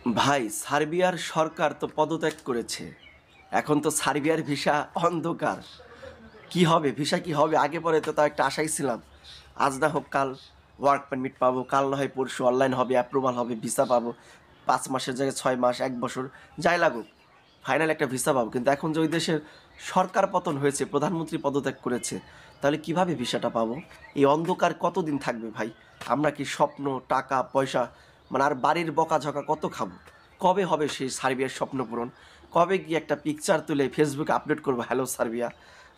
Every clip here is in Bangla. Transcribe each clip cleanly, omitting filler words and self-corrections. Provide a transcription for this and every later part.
ভাই, সার্বিয়ার সরকার তো পদত্যাগ করেছে। এখন তো সার্বিয়ার ভিসা অন্ধকার। কি হবে, ভিসা কি হবে? আগে পরে তো তাও একটা আশাই ছিলাম, আজ না হোক কাল ওয়ার্ক পারমিট পাবো, কাল না হয় পরশু অনলাইন হবে, অ্যাপ্রুভাল হবে, ভিসা পাবো। 5 মাসের জায়গায় 6 মাস, 1 বছর, যাই লাগুক, ফাইনাল একটা ভিসা পাবো। কিন্তু এখন যে ওই দেশের সরকার পতন হয়েছে, প্রধানমন্ত্রী পদত্যাগ করেছে, তাহলে কিভাবে ভিসাটা পাবো? এই অন্ধকার কতদিন থাকবে ভাই? আমরা কি স্বপ্ন, টাকা পয়সা, মানে আর বাড়ির বকাঝকা কত খাবো? কবে হবে সেই সার্বিয়ার স্বপ্ন পূরণ? কবে গিয়ে একটা পিকচার তুলে ফেসবুকে আপলোড করবো, হ্যালো সার্বিয়া?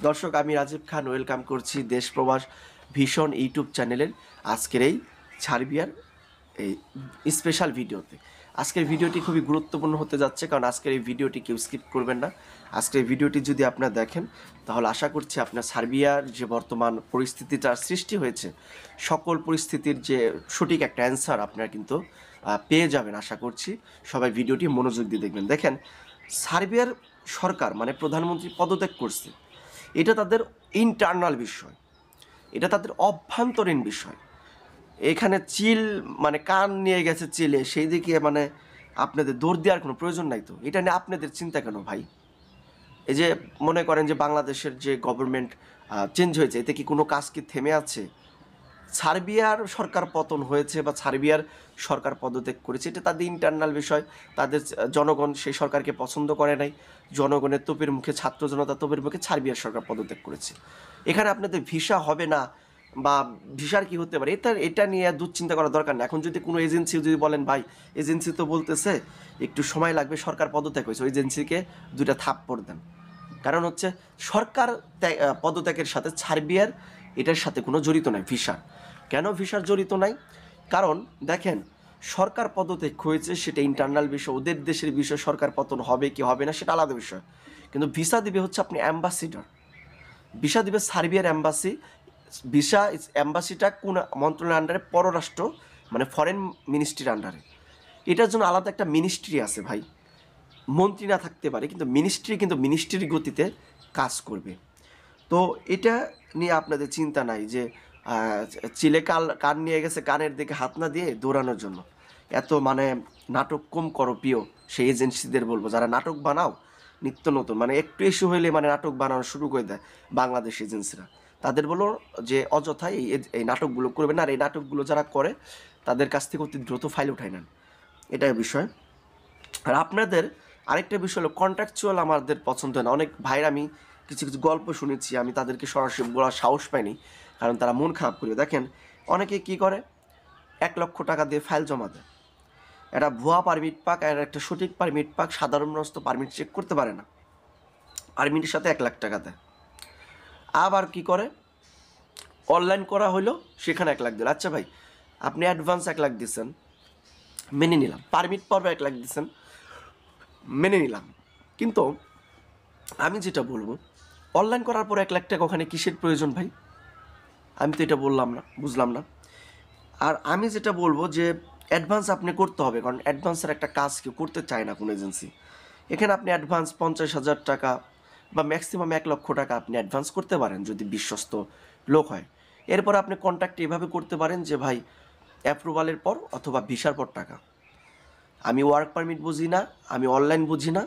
দর্শক, আমি রাজীব খান, ওয়েলকাম করছি দেশ প্রবাস ভীষণ ইউটিউব চ্যানেলের আজকের এই সার্বিয়ার এই স্পেশাল ভিডিওতে। আজকের ভিডিওটি খুবই গুরুত্বপূর্ণ হতে যাচ্ছে, কারণ আজকের এই ভিডিওটি কেউ স্কিপ করবেন না। আজকের এই ভিডিওটি যদি আপনারা দেখেন, তাহলে আশা করছি আপনার সার্বিয়ার যে বর্তমান পরিস্থিতিটা সৃষ্টি হয়েছে, সকল পরিস্থিতির যে সঠিক একটা অ্যান্সার আপনারা কিন্তু পেয়ে যাবেন আশা করছি। সবাই ভিডিওটি মনোযোগ দিয়ে দেখবেন। দেখেন, সার্বিয়ার সরকার মানে প্রধানমন্ত্রী পদত্যাগ করছে, এটা তাদের ইন্টারনাল বিষয়, এটা তাদের অভ্যন্তরীণ বিষয়। এখানে চিল মানে কান নিয়ে গেছে চিলে, সেই দিকে মানে আপনাদের দৌড় দেওয়ার কোনো প্রয়োজন নাই। তো এটা নিয়ে আপনাদের চিন্তা কেন ভাই? এই যে মনে করেন যে বাংলাদেশের যে গভর্নমেন্ট চেঞ্জ হয়েছে, এতে কি কোনো কাজ কি থেমে আছে? সার্বিয়ার সরকার পতন হয়েছে বা সার্বিয়ার সরকার পদত্যাগ করেছে, এটা তাদের ইন্টারনাল বিষয়। তাদের জনগণ সেই সরকারকে পছন্দ করে নাই। জনগণের তোপের মুখে, ছাত্র জনতা তোপের মুখে সার্বিয়ার সরকার পদত্যাগ করেছে। এখানে আপনাদের ভিসা হবে না বা ভিসার কি হতে পারে, এটা নিয়ে দুশ্চিন্তা করার দরকার নেই। এখন যদি কোনো এজেন্সি যদি বলেন, ভাই এজেন্সি তো বলতেছে একটু সময় লাগবে, সরকার পদত্যাগ হয়েছে, ওই এজেন্সিকে দুইটা থাপ্পড় দেন। কারণ হচ্ছে সরকার পদত্যাগের সাথে সার্বিয়ার এটার সাথে কোনো জড়িত নাই ভিসা। কেন ভিসার জড়িত নাই? কারণ দেখেন, সরকার পদত্যাগ হয়েছে সেটা ইন্টারনাল বিষয়, ওদের দেশের বিষয়। সরকার পতন হবে কি হবে না সেটা আলাদা বিষয়। কিন্তু ভিসা দিবে হচ্ছে আপনি অ্যাম্বাসিডর, ভিসা দিবে সার্বিয়ার অ্যাম্বাসি। ভিসা অ্যাম্বাসিটা কোন মন্ত্রণালয়ের আন্ডারে? পররাষ্ট্র মানে ফরেন মিনিস্ট্রির আন্ডারে। এটার জন্য আলাদা একটা মিনিস্ট্রি আছে ভাই। মন্ত্রী না থাকতে পারে, কিন্তু মিনিস্ট্রি কিন্তু মিনিস্ট্রির গতিতে কাজ করবে। তো এটা নিয়ে আপনাদের চিন্তা নাই যে চিলে কান নিয়ে গেছে, কানের দিকে হাত না দিয়ে দৌড়ানোর জন্য। এত মানে নাটক কম করো প্রিয়। সেই এজেন্সিদের বলবো, যারা নাটক বানাও নিত্য নতুন, মানে একটু ইস্যু হইলে মানে নাটক বানানো শুরু করে দেয় বাংলাদেশ এজেন্সিরা, তাদের বলো যে অযথায় এই নাটকগুলো করবে না। আর এই নাটকগুলো যারা করে তাদের কাছ থেকে অতি দ্রুত ফাইল উঠাই নেন, এটাই বিষয়। আর আপনাদের আরেকটা বিষয় হলো কন্ট্রাকচুয়াল আমাদের পছন্দ হয় না। অনেক ভাইয়ের আমি কিছু কিছু গল্প শুনেছি, আমি তাদেরকে সরাসরি বলার সাহস পাইনি, কারণ তারা মন খারাপ করবে। দেখেন, অনেকে কি করে, 1 লক্ষ টাকা দিয়ে ফাইল জমা দেয়, একটা ভুয়া পারমিট পাক আর একটা সঠিক পারমিট পাক, সাধারণ মানুষ তো পারমিট চেক করতে পারে না, পারমিটের সাথে 1 লাখ টাকা দেয়। আবার কি করে, অনলাইন করা হলো, সেখানে 1 লাখ দিল। আচ্ছা ভাই, আপনি অ্যাডভান্স 1 লাখ দিচ্ছেন, মেনে নিলাম। পারমিট পর্বে 1 লাখ দিচ্ছেন, মেনে নিলাম। কিন্তু আমি যেটা বলবো, অনলাইন করার পর 1 লাখ টাকা ওখানে কিসের প্রয়োজন ভাই? আমি তো এটা বললাম না, বুঝলাম না। আর আমি যেটা বলবো যে অ্যাডভান্স আপনি করতে হবে, কারণ অ্যাডভান্সের একটা কাজ কেউ করতে চায় না কোনো এজেন্সি। এখানে আপনি অ্যাডভান্স 50,000 টাকা বা ম্যাক্সিমাম 1 লক্ষ টাকা আপনি অ্যাডভান্স করতে পারেন যদি বিশ্বস্ত লোক হয়। এরপর আপনি কন্ট্যাক্ট এভাবে করতে পারেন যে ভাই, অ্যাপ্রুভালের পর অথবা ভিসার পর টাকা। আমি ওয়ার্ক পারমিট বুঝি না, আমি অনলাইন বুঝি না,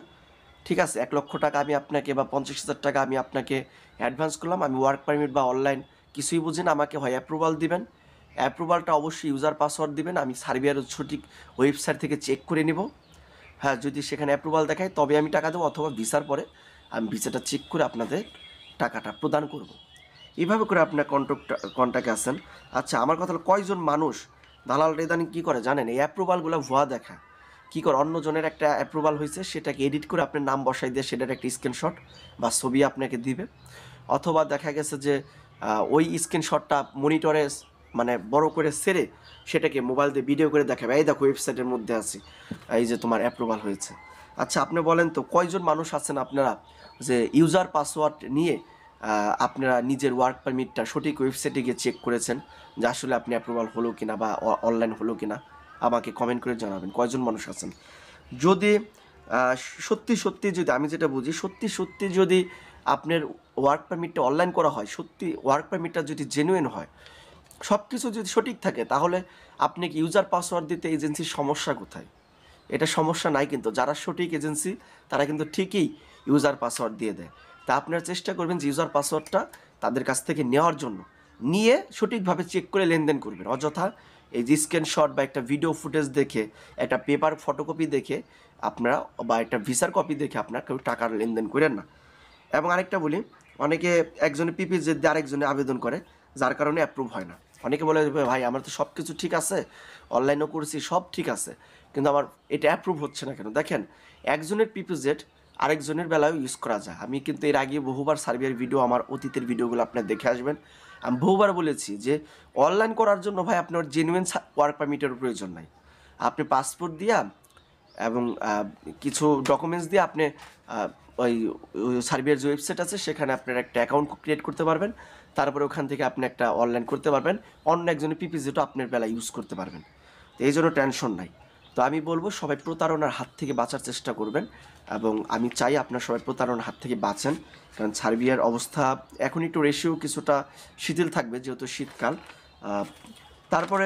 ঠিক আছে, 1 লক্ষ টাকা আমি আপনাকে বা 50,000 টাকা আমি আপনাকে অ্যাডভান্স করলাম, আমি ওয়ার্ক পারমিট বা অনলাইন কিছুই বুঝি না। আমাকে হয় অ্যাপ্রুভাল দিবেন, অ্যাপ্রুভালটা অবশ্যই ইউজার পাসওয়ার্ড দিবেন, আমি সার্বিয়ার সঠিক ওয়েবসাইট থেকে চেক করে নিব। হ্যাঁ, যদি সেখানে অ্যাপ্রুভাল দেখায় তবে আমি টাকা দেবো, অথবা ভিসার পরে আমি ভিসাটা চেক করে আপনাদের টাকাটা প্রদান করব। এইভাবে করে আপনার কন্ট্যাক্টে আসেন। আচ্ছা, আমার কথা হলো, কয়জন মানুষ দালাল রেদানি কী করে জানেন? এই অ্যাপ্রুভালগুলো ভুয়া দেখা কী করে, অন্যজনের একটা অ্যাপ্রুভাল হয়েছে সেটাকে এডিট করে আপনার নাম বসাই দিয়ে সেটার একটা স্ক্রিনশট বা ছবি আপনাকে দিবে। অথবা দেখা গেছে যে ওই স্ক্রিনশটটা মনিটরে মানে বড় করে সেরে সেটাকে মোবাইল দিয়ে ভিডিও করে দেখাবে, এই দেখো ওয়েবসাইটের মধ্যে আছি, এই যে তোমার অ্যাপ্রুভাল হয়েছে। আচ্ছা, আপনি বলেন তো, কয়জন মানুষ আছেন আপনারা যে ইউজার পাসওয়ার্ড নিয়ে আপনারা নিজের ওয়ার্ক পারমিটটা সঠিক ওয়েবসাইটে গিয়ে চেক করেছেন যে আসলে আপনি অ্যাপ্রুভাল হলো কিনা বা অনলাইন হলো কিনা? আমাকে কমেন্ট করে জানাবেন কয়জন মানুষ আছেন। যদি সত্যি সত্যি যদি, আমি যেটা বুঝি, সত্যি সত্যি যদি আপনার ওয়ার্ক পারমিটটা অনলাইন করা হয়, সত্যি ওয়ার্ক পারমিটটা যদি জেনুইন হয়, সব কিছু যদি সঠিক থাকে, তাহলে আপনি কি ইউজার পাসওয়ার্ড দিতে এজেন্সির সমস্যা কোথায়? এটা সমস্যা নাই, কিন্তু যারা সঠিক এজেন্সি তারা কিন্তু ঠিকই ইউজার পাসওয়ার্ড দিয়ে দেয়। তা আপনারা চেষ্টা করবেন যে ইউজার পাসওয়ার্ডটা তাদের কাছ থেকে নেওয়ার জন্য, নিয়ে সঠিকভাবে চেক করে লেনদেন করবেন। অযথা এই যে স্ক্রিনশট বা একটা ভিডিও ফুটেজ দেখে, একটা পেপার ফটোকপি দেখে আপনারা বা একটা ভিসার কপি দেখে আপনারা কেউ টাকার লেনদেন করেন না। এবং আরেকটা বলি, অনেকে একজনে পিপিজে দিয়ে আরেকজনে আবেদন করে, যার কারণে অ্যাপ্রুভ হয় না। অনেকে বলে ভাই আমার তো সব কিছু ঠিক আছে, অনলাইনও করেছি, সব ঠিক আছে, কিন্তু আমার এটা অ্যাপ্রুভ হচ্ছে না কেন? দেখেন, একজনের পিপিজেড আরেকজনের বেলায় ইউজ করা যায়। আমি কিন্তু এর আগে বহুবার সার্বিয়ার ভিডিও, আমার অতীতের ভিডিওগুলো আপনার দেখে আসবেন। আমি বহুবার বলেছি যে অনলাইন করার জন্য ভাই আপনার জেনুইন ওয়ার্ক পারমিটের প্রয়োজন নাই। আপনি পাসপোর্ট দিয়া এবং কিছু ডকুমেন্টস দিয়ে আপনি ওই সার্বিয়ার যে ওয়েবসাইট আছে সেখানে আপনার একটা অ্যাকাউন্ট ক্রিয়েট করতে পারবেন। তারপরে ওখান থেকে আপনি একটা অনলাইন করতে পারবেন, অন্য একজনের পিপিজেটও আপনার বেলা ইউজ করতে পারবেন। তো এই জন্য টেনশন নাই। তো আমি বলবো সবাই প্রতারণার হাত থেকে বাঁচার চেষ্টা করবেন, এবং আমি চাই আপনার সবাই প্রতারণার হাত থেকে বাঁচেন। কারণ সার্বিয়ার অবস্থা এখন একটু রেশিও কিছুটা শিথিল থাকবে, যেহেতু শীতকাল। তারপরে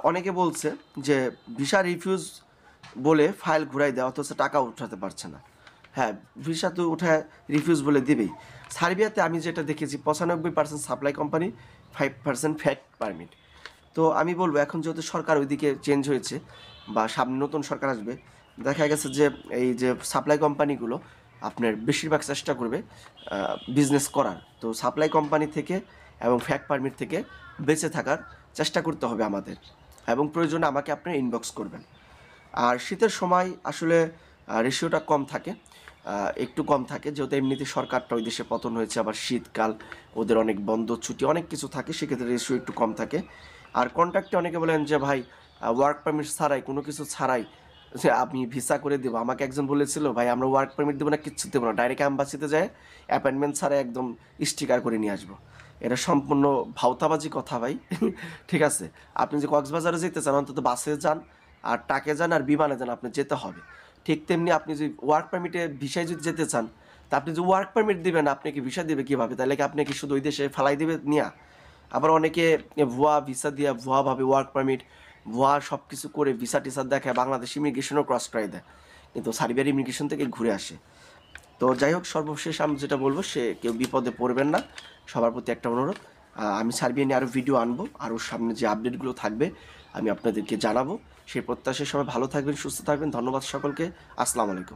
অনেকে বলছে যে ভিসা রিফিউজ বলে ফাইল ঘুরাই দেওয়া, অথচ টাকা উঠাতে পারছে না। হ্যাঁ, ভিসা তো উঠায় রিফিউজ বলে দেবেই। সার্বিয়াতে আমি যেটা দেখেছি 95% সাপ্লাই কোম্পানি, 5% ফ্যাক্ট পারমিট। তো আমি বলবো এখন যেহেতু সরকার ওইদিকে চেঞ্জ হয়েছে বা সামনে নতুন সরকার আসবে, দেখা গেছে যে এই যে সাপ্লাই কোম্পানিগুলো আপনার বেশিরভাগ চেষ্টা করবে বিজনেস করার। তো সাপ্লাই কোম্পানি থেকে এবং ফ্যাক্ট পারমিট থেকে বেঁচে থাকার চেষ্টা করতে হবে আমাদের, এবং প্রয়োজনে আমাকে আপনি ইনবক্স করবেন। আর শীতের সময় আসলে রেশিওটা কম থাকে, একটু কম থাকে, যেহেতু এমনিতে সরকারটা ওই দেশে পতন হয়েছে, আবার শীতকাল, ওদের অনেক বন্ধ ছুটি অনেক কিছু থাকে, সেক্ষেত্রে রেশিও একটু কম থাকে। আর কন্ট্রাক্টে অনেকে বলেন যে ভাই ওয়ার্ক পারমিট ছাড়াই, কোনো কিছু ছাড়াই যে আমি ভিসা করে দেবো। আমাকে একজন বলেছিল ভাই আমরা ওয়ার্ক পারমিট দেবো না, কিচ্ছু দেবো না, ডাইরেক্ট অ্যাম্বাসিতে যায় অ্যাপয়েন্টমেন্ট ছাড়াই একদম স্টিকার করে নিয়ে আসবো। এটা সম্পূর্ণ ভাওতাবাজি কথা ভাই। ঠিক আছে, আপনি যে কক্সবাজারে যেতে চান অন্তত বাসে যান, আর ট্রাকে যান, আর বিমানে যান, আপনি যেতে হবে। ঠিক তেমনি আপনি যদি ওয়ার্ক পারমিটে ভিসায় যদি যেতে চান, তা আপনি যে ওয়ার্ক পারমিট দিবেন, আপনি কি ভিসা দেবে কীভাবে? তাহলে কি আপনি কি শুধু ওই দেশে ফালাই দেবে নিয়া? আবার অনেকে ভুয়া ভিসা দিয়া, ভুয়াভাবে ওয়ার্ক পারমিট, ভুয়া সব কিছু করে ভিসা টিসা দেখায়, বাংলাদেশ ইমিগ্রেশনও ক্রস করাই দেয়, কিন্তু সার্বিয়ার ইমিগ্রেশন থেকে ঘুরে আসে। তো যাই হোক, সর্বশেষ আমি যেটা বলবো, সে কেউ বিপদে পড়বেন না, সবার প্রতি একটা অনুরোধ। আমি সার্বিয়া নিয়ে আরও ভিডিও আনবো, আরও সামনে যে আপডেটগুলো থাকবে আমি আপনাদেরকে জানাবো। সেই প্রত্যাশায় সবাই ভালো থাকবেন, সুস্থ থাকবেন। ধন্যবাদ সকলকে। আসসালামু আলাইকুম।